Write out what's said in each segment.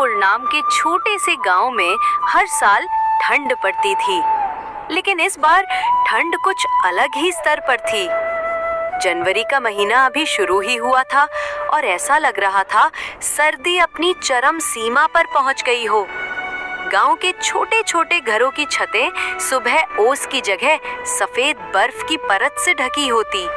दौलतपुर नाम के छोटे से गांव में हर साल ठंड पड़ती थी, लेकिन इस बार ठंड कुछ अलग ही स्तर पर थी। जनवरी का महीना अभी शुरू ही हुआ था और ऐसा लग रहा था सर्दी अपनी चरम सीमा पर पहुंच गई हो। गांव के छोटे छोटे घरों की छतें सुबह ओस की जगह सफेद बर्फ की परत से ढकी होती।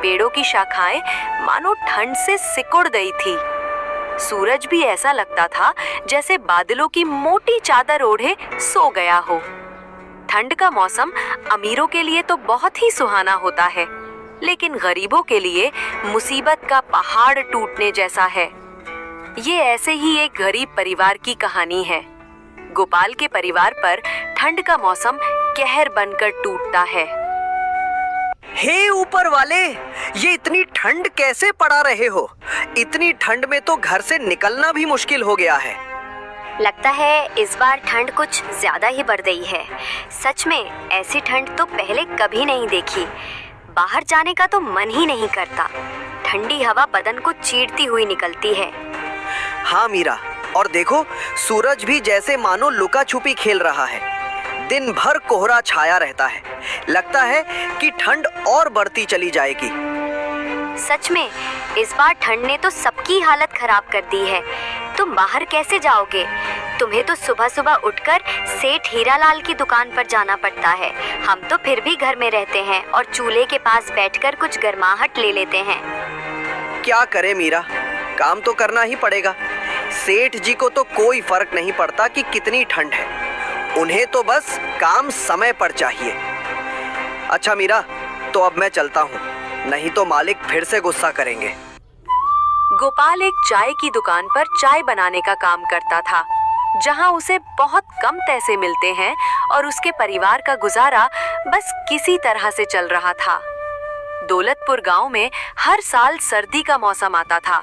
पेड़ों की शाखाएं मानो ठंड से सिकुड़ गई थी। सूरज भी ऐसा लगता था जैसे बादलों की मोटी चादर ओढ़े सो गया हो। ठंड का मौसम अमीरों के लिए तो बहुत ही सुहाना होता है, लेकिन गरीबों के लिए मुसीबत का पहाड़ टूटने जैसा है। ये ऐसे ही एक गरीब परिवार की कहानी है। गोपाल के परिवार पर ठंड का मौसम कहर बनकर टूटता है। हे ऊपर वाले, ये इतनी ठंड कैसे पड़ा रहे हो? इतनी ठंड में तो घर से निकलना भी मुश्किल हो गया है। लगता है इस बार ठंड कुछ ज्यादा ही बढ़ गई है। सच में ऐसी ठंड तो पहले कभी नहीं देखी। बाहर जाने का तो मन ही नहीं करता। ठंडी हवा बदन को चीरती हुई निकलती है। हाँ मीरा, और देखो सूरज भी जैसे मानो लुका छुपी खेल रहा है। दिन भर कोहरा छाया रहता है। लगता है कि ठंड और बढ़ती चली जाएगी। सच में इस बार ठंड ने तो सबकी हालत खराब कर दी है। तुम बाहर कैसे जाओगे? तुम्हें तो सुबह सुबह उठकर सेठ हीरालाल की दुकान पर जाना पड़ता है। हम तो फिर भी घर में रहते हैं और चूल्हे के पास बैठकर कुछ गर्माहट ले लेते हैं। क्या करे मीरा, काम तो करना ही पड़ेगा। सेठ जी को तो कोई फर्क नहीं पड़ता कि कितनी ठंड है। उन्हें तो बस काम समय पर चाहिए। अच्छा मीरा, तो अब मैं चलता हूँ, नहीं तो मालिक फिर से गुस्सा करेंगे। गोपाल एक चाय की दुकान पर चाय बनाने का काम करता था, जहां उसे बहुत कम पैसे मिलते हैं और उसके परिवार का गुजारा बस किसी तरह से चल रहा था। दौलतपुर गांव में हर साल सर्दी का मौसम आता था,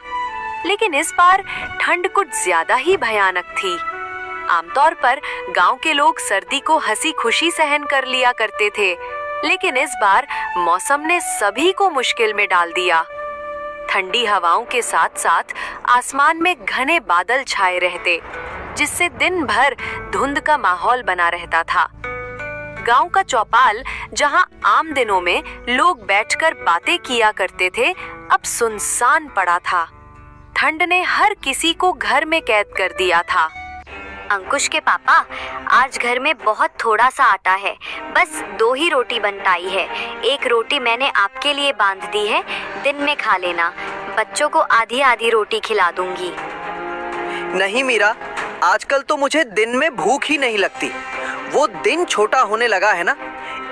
लेकिन इस बार ठंड कुछ ज्यादा ही भयानक थी। आमतौर पर गांव के लोग सर्दी को हंसी खुशी सहन कर लिया करते थे, लेकिन इस बार मौसम ने सभी को मुश्किल में डाल दिया। ठंडी हवाओं के साथ साथ आसमान में घने बादल छाए रहते, जिससे दिन भर धुंध का माहौल बना रहता था। गांव का चौपाल, जहां आम दिनों में लोग बैठकर बातें किया करते थे, अब सुनसान पड़ा था। ठंड ने हर किसी को घर में कैद कर दिया था। अंकुश के पापा, आज घर में बहुत थोड़ा सा आटा है। बस 2 ही रोटी बन पाई है। एक रोटी मैंने आपके लिए बांध दी है, दिन में खा लेना। बच्चों को आधी आधी रोटी खिला दूंगी। नहीं मीरा, आजकल तो मुझे दिन में भूख ही नहीं लगती। वो दिन छोटा होने लगा है ना,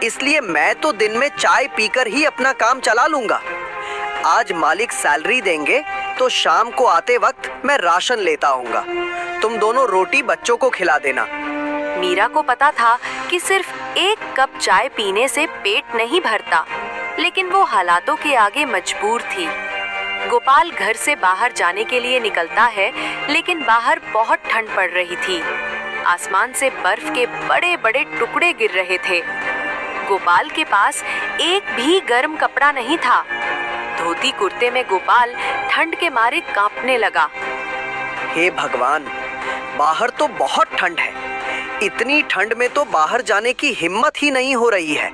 इसलिए मैं तो दिन में चाय पीकर ही अपना काम चला लूंगा। आज मालिक सैलरी देंगे तो शाम को आते वक्त मैं राशन लेता आऊंगा। तुम दोनों रोटी बच्चों को खिला देना। मीरा को पता था कि सिर्फ एक कप चाय पीने से पेट नहीं भरता, लेकिन वो हालातों के आगे मजबूर थी। गोपाल घर से बाहर जाने के लिए निकलता है, लेकिन बाहर बहुत ठंड पड़ रही थी। आसमान से बर्फ के बड़े बड़े टुकड़े गिर रहे थे। गोपाल के पास एक भी गर्म कपड़ा नहीं था। धोती कुर्ते में गोपाल ठंड के मारे कांपने लगा। हे भगवान, बाहर तो बहुत ठंड है। इतनी ठंड में तो बाहर जाने की हिम्मत ही नहीं हो रही है।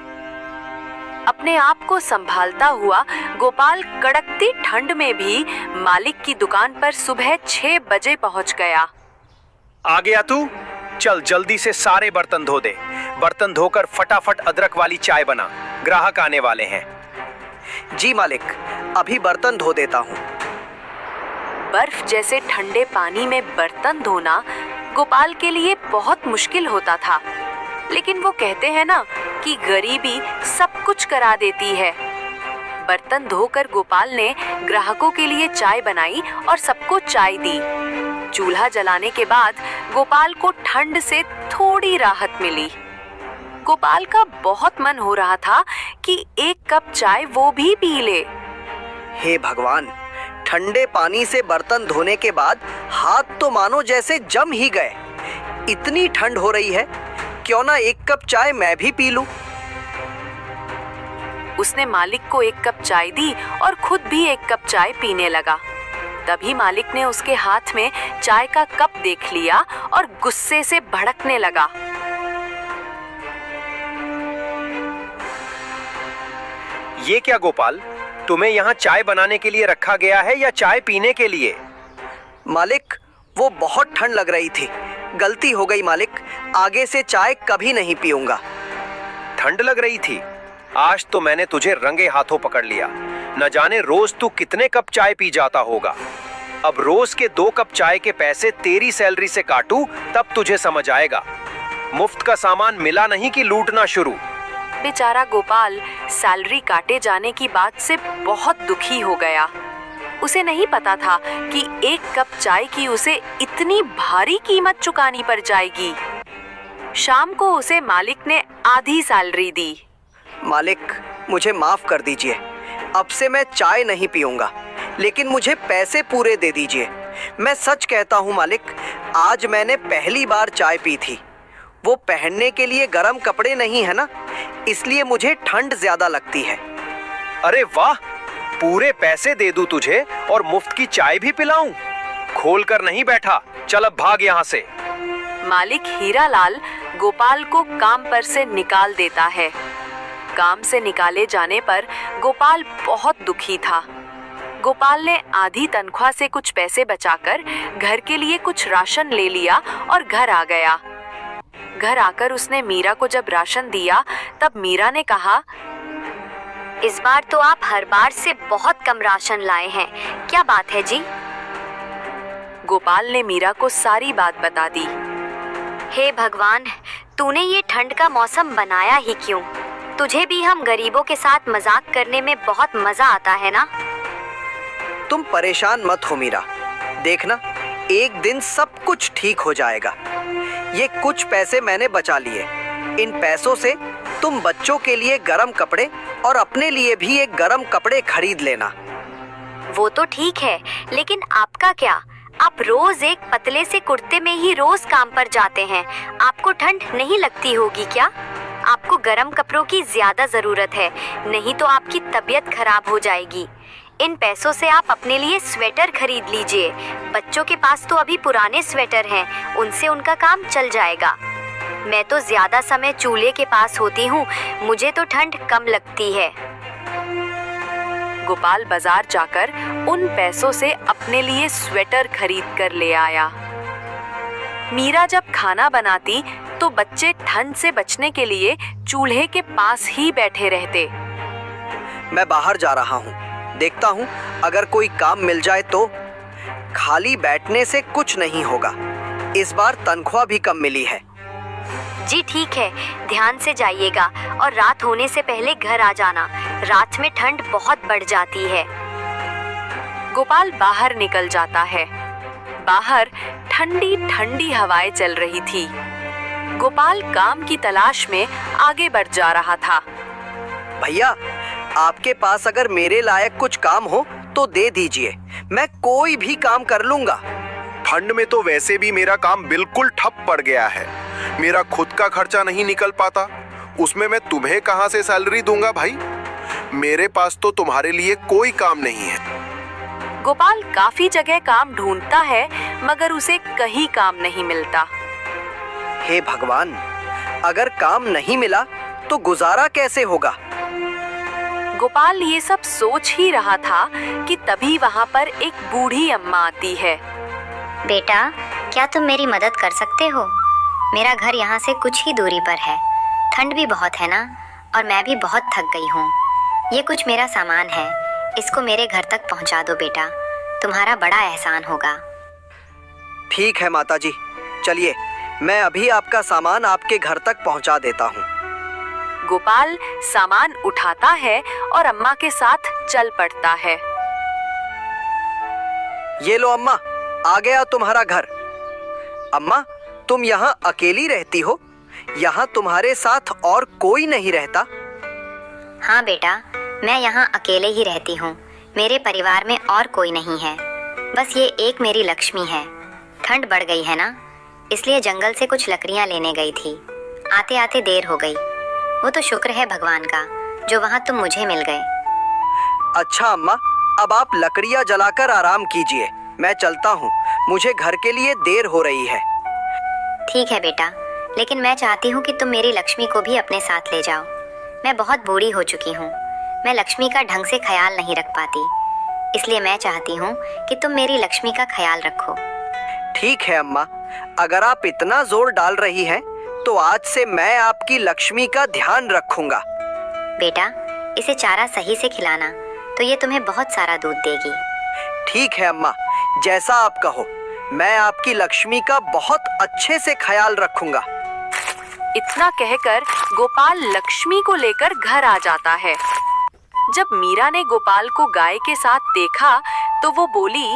अपने आप को संभालता हुआ गोपाल कड़कती ठंड में भी मालिक की दुकान पर सुबह 6 बजे पहुंच गया। आ गया तू? चल जल्दी से सारे बर्तन धो दे। बर्तन धोकर फटाफट अदरक वाली चाय बना, ग्राहक आने वाले हैं। जी मालिक, अभी बर्तन धो देता हूँ। बर्फ जैसे ठंडे पानी में बर्तन धोना गोपाल के लिए बहुत मुश्किल होता था, लेकिन वो कहते हैं ना कि गरीबी सब कुछ करा देती है। बर्तन धोकर गोपाल ने ग्राहकों के लिए चाय बनाई और सबको चाय दी। चूल्हा जलाने के बाद गोपाल को ठंड से थोड़ी राहत मिली। गोपाल का बहुत मन हो रहा था कि एक कप चाय वो भी पी ले। हे भगवान, ठंडे पानी से बर्तन धोने के बाद हाथ तो मानो जैसे जम ही गए। इतनी ठंड हो रही है, क्यों ना एक कप चाय मैं भी पी लूं। उसने मालिक को एक कप चाय दी और खुद भी एक कप चाय पीने लगा। तभी मालिक ने उसके हाथ में चाय का कप देख लिया और गुस्से से भड़कने लगा। ये क्या गोपाल, तुम्हें यहाँ चाय बनाने के लिए रखा गया है या चाय पीने के लिए? मालिक, वो बहुत ठंड लग रही थी, गलती हो गई मालिक, आगे से चाय कभी नहीं पीऊंगा। ठंड लग रही थी? आज तो मैंने तुझे रंगे हाथों पकड़ लिया। न जाने रोज तू कितने कप चाय पी जाता होगा। अब रोज के 2 कप चाय के पैसे तेरी सैलरी से काटूं तब तुझे समझ आएगा। मुफ्त का सामान मिला नहीं कि लूटना शुरू। बेचारा गोपाल सैलरी काटे जाने की बात से बहुत दुखी हो गया। उसे नहीं पता था कि 1 कप चाय की उसे इतनी भारी कीमत चुकानी पड़ जाएगी। शाम को उसे मालिक ने आधी सैलरी दी। मालिक, मुझे माफ कर दीजिए, अब से मैं चाय नहीं पीऊंगा, लेकिन मुझे पैसे पूरे दे दीजिए। मैं सच कहता हूँ मालिक, आज मैंने पहली बार चाय पी थी। वो पहनने के लिए गर्म कपड़े नहीं है ना, इसलिए मुझे ठंड ज्यादा लगती है। अरे वाह, पूरे पैसे दे दूं तुझे और मुफ्त की चाय भी पिलाऊं? खोल कर नहीं बैठा, चल अब भाग यहाँ से। मालिक हीरालाल गोपाल को काम पर से निकाल देता है। काम से निकाले जाने पर गोपाल बहुत दुखी था। गोपाल ने आधी तनख्वाह से कुछ पैसे बचाकर घर के लिए कुछ राशन ले लिया और घर आ गया। घर आकर उसने मीरा को जब राशन दिया तब मीरा ने कहा, इस बार तो आप हर बार से बहुत कम राशन लाए हैं, क्या बात है जी? गोपाल ने मीरा को सारी बात बता दी। हे भगवान, तूने ये ठंड का मौसम बनाया ही क्यों? तुझे भी हम गरीबों के साथ मजाक करने में बहुत मजा आता है ना? तुम परेशान मत हो मीरा, देखना एक दिन सब कुछ ठीक हो जाएगा। ये कुछ पैसे मैंने बचा लिए, इन पैसों से तुम बच्चों के लिए गरम कपड़े और अपने लिए भी एक गरम कपड़े खरीद लेना। वो तो ठीक है, लेकिन आपका क्या? आप रोज एक पतले से कुर्ते में ही रोज काम पर जाते हैं, आपको ठंड नहीं लगती होगी क्या? आपको गरम कपड़ों की ज्यादा जरूरत है, नहीं तो आपकी तबीयत खराब हो जाएगी। इन पैसों से आप अपने लिए स्वेटर खरीद लीजिए। बच्चों के पास तो अभी पुराने स्वेटर हैं, उनसे उनका काम चल जाएगा। मैं तो ज्यादा समय चूल्हे के पास होती हूँ, मुझे तो ठंड कम लगती है। गोपाल बाजार जाकर उन पैसों से अपने लिए स्वेटर खरीद कर ले आया। मीरा जब खाना बनाती तो बच्चे ठंड से बचने के लिए चूल्हे के पास ही बैठे रहते। मैं बाहर जा रहा हूँ, देखता हूँ अगर कोई काम मिल जाए तो। खाली बैठने से कुछ नहीं होगा, इस बार तनख्वाह भी कम मिली है। जी ठीक है, ध्यान से जाइएगा और रात होने से पहले घर आ जाना, रात में ठंड बहुत बढ़ जाती है। गोपाल बाहर निकल जाता है। बाहर ठंडी ठंडी हवाएं चल रही थी। गोपाल काम की तलाश में आगे बढ़ जा रहा था। भैया, आपके पास अगर मेरे लायक कुछ काम हो तो दे दीजिए, मैं कोई भी काम कर लूंगा। ठंड में तो वैसे भी मेरा काम बिल्कुल ठप पड़ गया है, मेरा खुद का खर्चा नहीं निकल पाता, उसमें मैं तुम्हें कहां से सैलरी दूंगा भाई? मेरे पास तो तुम्हारे लिए कोई काम नहीं है। गोपाल काफी जगह काम ढूंढता है मगर उसे कहीं काम नहीं मिलता। हे भगवान, अगर काम नहीं मिला तो गुजारा कैसे होगा? गोपाल ये सब सोच ही रहा था कि तभी वहाँ पर एक बूढ़ी अम्मा आती है। बेटा, क्या तुम मेरी मदद कर सकते हो? मेरा घर यहाँ से कुछ ही दूरी पर है, ठंड भी बहुत है ना, और मैं भी बहुत थक गई हूँ। ये कुछ मेरा सामान है, इसको मेरे घर तक पहुँचा दो बेटा, तुम्हारा बड़ा एहसान होगा। ठीक है माताजी, चलिए मैं अभी आपका सामान आपके घर तक पहुँचा देता हूँ। गोपाल सामान उठाता है और अम्मा के साथ चल पड़ता है। ये लो अम्मा, आ गया तुम्हारा घर। अम्मा, तुम यहाँ अकेली रहती हो? यहाँ तुम्हारे साथ और कोई नहीं रहता? हाँ बेटा, मैं यहाँ अकेले ही रहती हूँ, मेरे परिवार में और कोई नहीं है, बस ये एक मेरी लक्ष्मी है। ठंड बढ़ गई है ना, इसलिए जंगल से कुछ लकड़ियाँ लेने गई थी, आते आते देर हो गई। वो तो शुक्र है भगवान का जो वहाँ तुम मुझे मिल गए। अच्छा अम्मा, अब आप लकड़ियां जलाकर आराम कीजिए। मैं चलता हूँ, मुझे घर के लिए देर हो रही है। ठीक है बेटा, लेकिन मैं चाहती हूँ कि तुम मेरी लक्ष्मी को भी अपने साथ ले जाओ। मैं बहुत बूढ़ी हो चुकी हूँ, मैं लक्ष्मी का ढंग से ख्याल नहीं रख पाती, इसलिए मैं चाहती हूँ कि तुम मेरी लक्ष्मी का ख्याल रखो। ठीक है अम्मा, अगर आप इतना जोर डाल रही हैं, तो आज से मैं आपकी लक्ष्मी का ध्यान रखूंगा। बेटा, इसे चारा सही से खिलाना तो ये तुम्हें बहुत सारा दूध देगी। ठीक है अम्मा, जैसा आप कहो, मैं आपकी लक्ष्मी का बहुत अच्छे से ख्याल रखूंगा। इतना कहकर गोपाल लक्ष्मी को लेकर घर आ जाता है। जब मीरा ने गोपाल को गाय के साथ देखा तो वो बोली,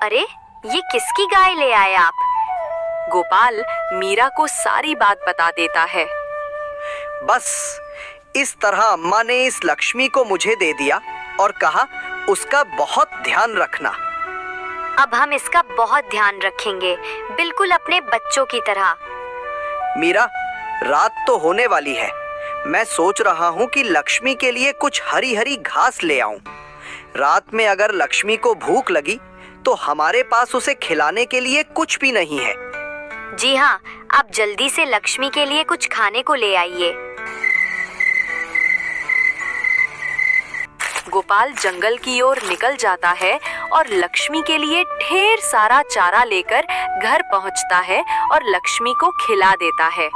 अरे, ये किसकी गाय ले आए आप? गोपाल मीरा को सारी बात बता देता है। बस इस तरह अम्मा ने इस लक्ष्मी को मुझे दे दिया और कहा उसका बहुत ध्यान रखना। अब हम इसका बहुत ध्यान रखेंगे, बिल्कुल अपने बच्चों की तरह। मीरा, रात तो होने वाली है। मैं सोच रहा हूँ कि लक्ष्मी के लिए कुछ हरी हरी घास ले आऊं। रात में अगर लक्ष्मी को भूख लगी तो हमारे पास उसे खिलाने के लिए कुछ भी नहीं है। जी हाँ, आप जल्दी से लक्ष्मी के लिए कुछ खाने को ले आइए। गोपाल जंगल की ओर निकल जाता है और लक्ष्मी के लिए ढेर सारा चारा लेकर घर पहुंचता है और लक्ष्मी को खिला देता है।